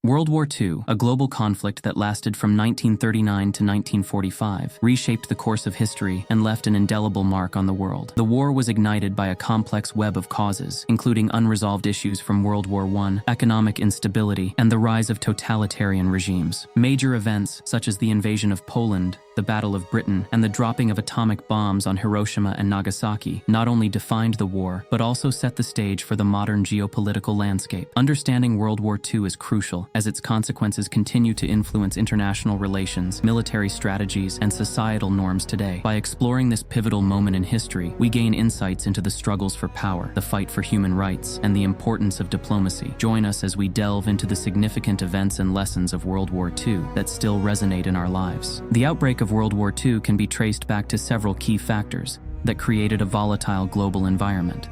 World War II, a global conflict that lasted from 1939 to 1945, reshaped the course of history and left an indelible mark on the world. The war was ignited by a complex web of causes, including unresolved issues from World War I, economic instability, and the rise of totalitarian regimes. Major events, such as the invasion of Poland, the Battle of Britain, and the dropping of atomic bombs on Hiroshima and Nagasaki, not only defined the war, but also set the stage for the modern geopolitical landscape. Understanding World War II is crucial, as its consequences continue to influence international relations, military strategies, and societal norms today. By exploring this pivotal moment in history, we gain insights into the struggles for power, the fight for human rights, and the importance of diplomacy. Join us as we delve into the significant events and lessons of World War II that still resonate in our lives. The outbreak of World War II can be traced back to several key factors that created a volatile global environment.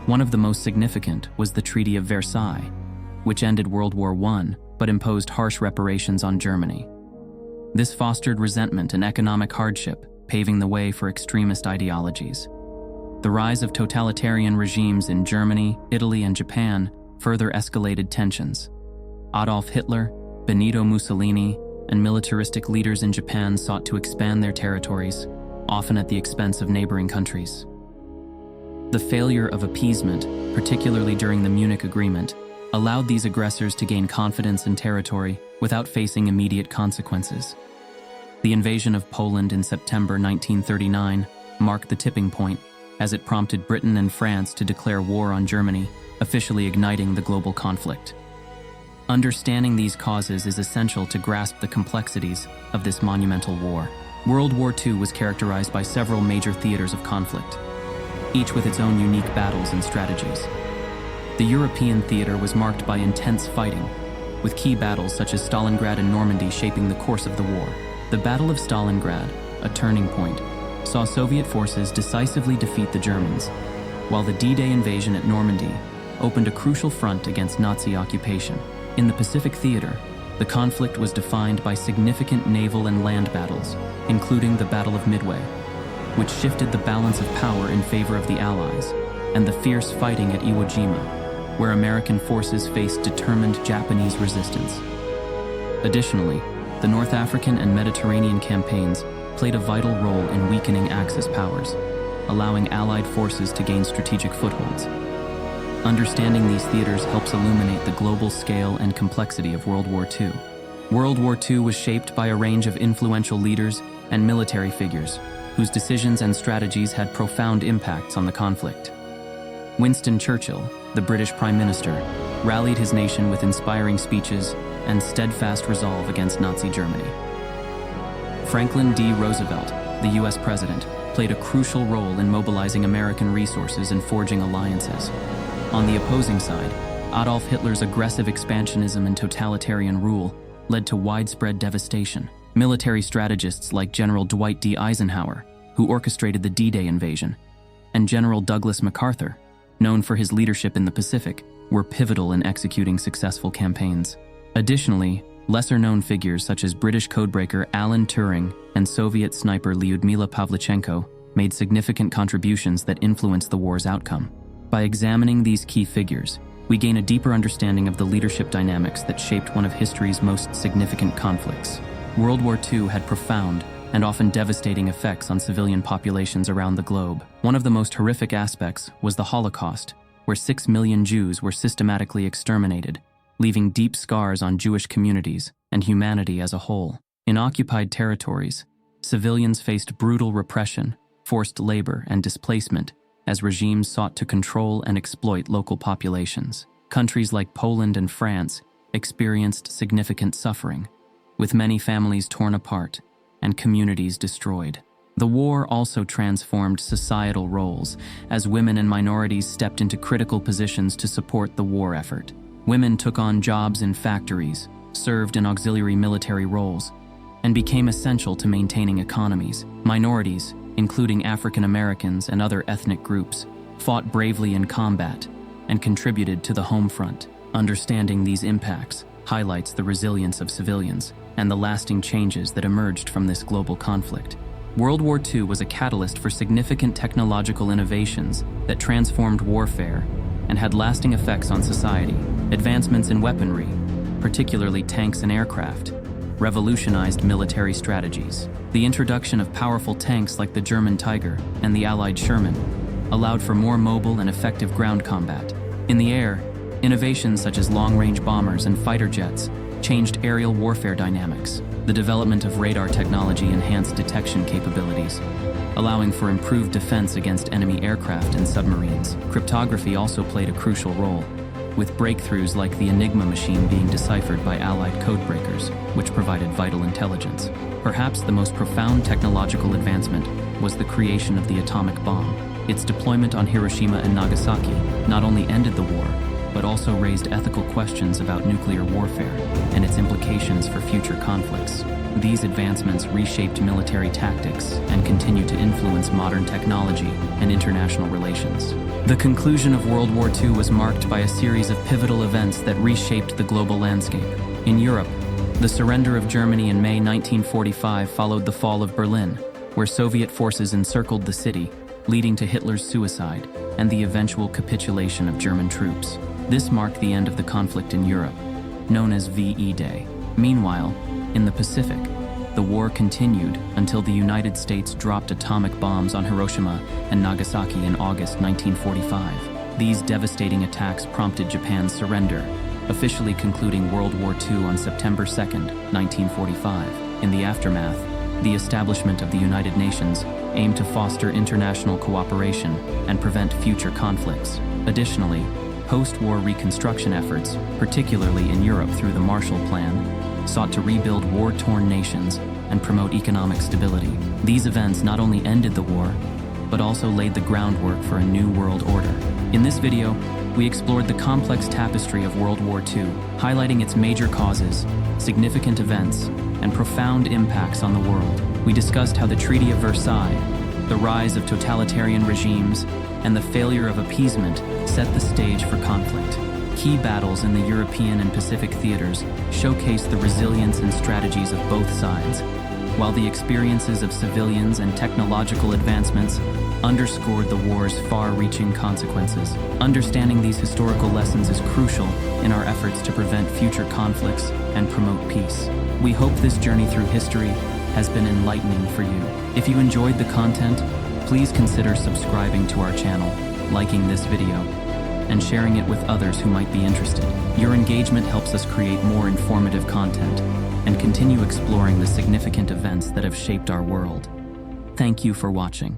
One of the most significant was the Treaty of Versailles, which ended World War I but imposed harsh reparations on Germany. This fostered resentment and economic hardship, paving the way for extremist ideologies. The rise of totalitarian regimes in Germany, Italy, and Japan further escalated tensions. Adolf Hitler, Benito Mussolini, and militaristic leaders in Japan sought to expand their territories, often at the expense of neighboring countries. The failure of appeasement, particularly during the Munich Agreement, allowed these aggressors to gain confidence in territory without facing immediate consequences. The invasion of Poland in September 1939 marked the tipping point, as it prompted Britain and France to declare war on Germany, officially igniting the global conflict. Understanding these causes is essential to grasp the complexities of this monumental war. World War II was characterized by several major theaters of conflict, each with its own unique battles and strategies. The European theater was marked by intense fighting, with key battles such as Stalingrad and Normandy shaping the course of the war. The Battle of Stalingrad, a turning point, saw Soviet forces decisively defeat the Germans, while the D-Day invasion at Normandy opened a crucial front against Nazi occupation. In the Pacific theater, the conflict was defined by significant naval and land battles, including the Battle of Midway, which shifted the balance of power in favor of the Allies, and the fierce fighting at Iwo Jima, where American forces faced determined Japanese resistance. Additionally, the North African and Mediterranean campaigns played a vital role in weakening Axis powers, allowing Allied forces to gain strategic footholds. Understanding these theaters helps illuminate the global scale and complexity of World War II. World War II was shaped by a range of influential leaders and military figures, whose decisions and strategies had profound impacts on the conflict. Winston Churchill, the British Prime Minister, rallied his nation with inspiring speeches and steadfast resolve against Nazi Germany. Franklin D. Roosevelt, the U.S. President, played a crucial role in mobilizing American resources and forging alliances. On the opposing side, Adolf Hitler's aggressive expansionism and totalitarian rule led to widespread devastation. Military strategists like General Dwight D. Eisenhower, who orchestrated the D-Day invasion, and General Douglas MacArthur, known for his leadership in the Pacific, were pivotal in executing successful campaigns. Additionally, lesser-known figures such as British codebreaker Alan Turing and Soviet sniper Lyudmila Pavlichenko made significant contributions that influenced the war's outcome. By examining these key figures, we gain a deeper understanding of the leadership dynamics that shaped one of history's most significant conflicts. World War II had profound and often devastating effects on civilian populations around the globe. One of the most horrific aspects was the Holocaust, where 6 million Jews were systematically exterminated, leaving deep scars on Jewish communities and humanity as a whole. In occupied territories, civilians faced brutal repression, forced labor, and displacement as regimes sought to control and exploit local populations. Countries like Poland and France experienced significant suffering, with many families torn apart and communities destroyed. The war also transformed societal roles, as women and minorities stepped into critical positions to support the war effort. Women took on jobs in factories, served in auxiliary military roles, and became essential to maintaining economies. Minorities, including African Americans and other ethnic groups, fought bravely in combat and contributed to the home front. Understanding these impacts highlights the resilience of civilians and the lasting changes that emerged from this global conflict. World War II was a catalyst for significant technological innovations that transformed warfare and had lasting effects on society. Advancements in weaponry, particularly tanks and aircraft, revolutionized military strategies. The introduction of powerful tanks like the German Tiger and the Allied Sherman allowed for more mobile and effective ground combat. In the air, innovations such as long-range bombers and fighter jets changed aerial warfare dynamics. The development of radar technology enhanced detection capabilities, allowing for improved defense against enemy aircraft and submarines. Cryptography also played a crucial role, with breakthroughs like the Enigma machine being deciphered by Allied codebreakers, which provided vital intelligence. Perhaps the most profound technological advancement was the creation of the atomic bomb. Its deployment on Hiroshima and Nagasaki not only ended the war, but also raised ethical questions about nuclear warfare and its implications for future conflicts. These advancements reshaped military tactics and continue to influence modern technology and international relations. The conclusion of World War II was marked by a series of pivotal events that reshaped the global landscape. In Europe, the surrender of Germany in May 1945 followed the fall of Berlin, where Soviet forces encircled the city, leading to Hitler's suicide and the eventual capitulation of German troops. This marked the end of the conflict in Europe, known as VE Day. Meanwhile, in the Pacific, the war continued until the United States dropped atomic bombs on Hiroshima and Nagasaki in August 1945. These devastating attacks prompted Japan's surrender, officially concluding World War II on September 2, 1945. In the aftermath, the establishment of the United Nations aimed to foster international cooperation and prevent future conflicts. Additionally, post-war reconstruction efforts, particularly in Europe through the Marshall Plan, sought to rebuild war-torn nations and promote economic stability. These events not only ended the war, but also laid the groundwork for a new world order. In this video, we explored the complex tapestry of World War II, highlighting its major causes, significant events, and profound impacts on the world. We discussed how the Treaty of Versailles, the rise of totalitarian regimes, and the failure of appeasement set the stage for conflict. Key battles in the European and Pacific theaters showcased the resilience and strategies of both sides, while the experiences of civilians and technological advancements underscored the war's far-reaching consequences. Understanding these historical lessons is crucial in our efforts to prevent future conflicts and promote peace. We hope this journey through history has been enlightening for you. If you enjoyed the content, please consider subscribing to our channel, liking this video, and sharing it with others who might be interested. Your engagement helps us create more informative content and continue exploring the significant events that have shaped our world. Thank you for watching.